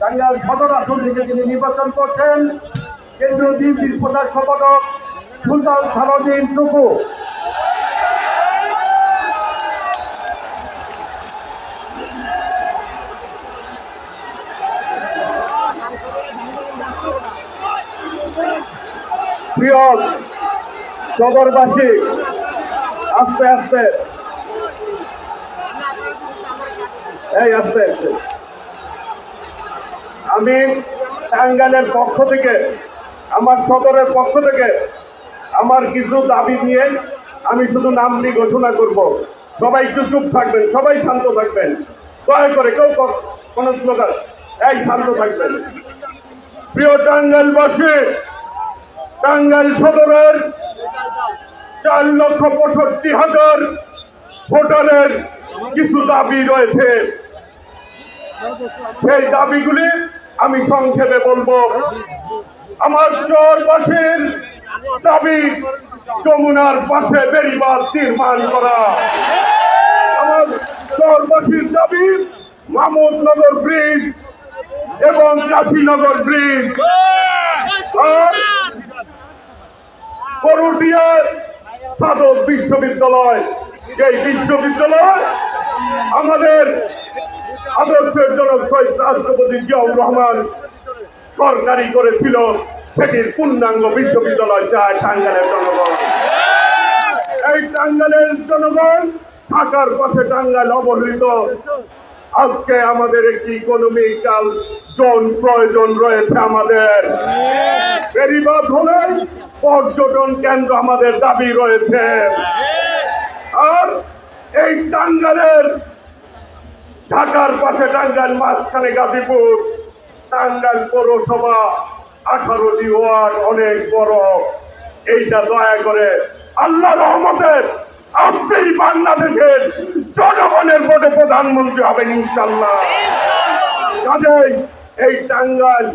টাঙ্গাইল সদর আসন থেকে তিনি নির্বাচন করছেন কেন্দ্রীয় বিএনপির প্রধান সম্পাদক সুলতান সালাউদ্দিন টুকু। প্রিয় সদরবাসী, আস্তে আস্তে আস্তে আমি টাঙ্গাইলের পক্ষ থেকে, আমার সদরের পক্ষ থেকে আমার কিছু দাবি নিয়ে আমি শুধু নামটি ঘোষণা করব। সবাই একটু চুপ থাকবেন, সবাই শান্ত থাকবেন, দয়া করে কেউ কোন স্লোগান, শান্ত থাকবেন। প্রিয় টাঙ্গাইলবাসী, টাঙ্গাইল সদরের 4,65,000 ভোটারের কিছু দাবি রয়েছে। সেই দাবিগুলি আমি সংক্ষেপে বলবো। আমার চরবাসীর দাবি যমুনার পাশে বেড়িবাঁধ নির্মাণ করা। আমার চরবাসীর দাবি মাহমুদনগর ব্রিজ এবং কাশীনগর ব্রিজ। করুটিয়ার সাধক বিশ্ববিদ্যালয়, এই বিশ্ববিদ্যালয় আমাদের আদর্শের জনক শহীদ রাষ্ট্রপতি জিয়াউর রহমান সরকারি করেছিল, সেটির পূর্ণাঙ্গ বিশ্ববিদ্যালয় চায় টাঙ্গাইলের জনগণ। এই টাঙ্গাইলের জনগণ থাকার পথে টাঙ্গাইল অবহেলিত। আজকে আমাদের একটি ইকোনমিক্যাল জোন প্রয়োজন রয়েছে। আমাদের বেড়িবাঁধ হলে পর্যটন কেন্দ্র আমাদের দাবি রয়েছে। আর এই টাঙ্গাইলের ঢাকার পাশে টাঙ্গাইল, মাঝখানে গাজীপুর, টাঙ্গাইল পৌরসভা 18টি ওয়ার্ড, অনেক বড়। এইটা দয়া করে আল্লাহ রহমতের আপনি বাংলাদেশের জনগণের ভোটে প্রধানমন্ত্রী হবেন ইনশাল্লাহ। কাজেই এই টাঙ্গাইল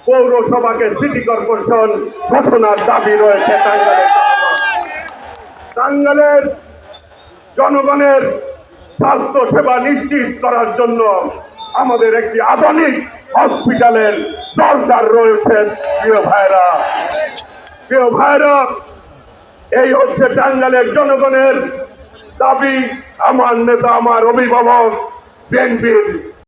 পৌরসভাকে সিটি কর্পোরেশন ঘোষণার দাবি রয়েছে। টাঙ্গাইলের জনগণের স্বাস্থ্য সেবা নিশ্চিত করার জন্য আমাদের একটি আধুনিক হসপিটালের দরকার রয়েছে। প্রিয় ভাইরা, এই হচ্ছে টাঙ্গাইলের জনগণের দাবি। আমার নেতা, আমার অভিভাবক বিএনপির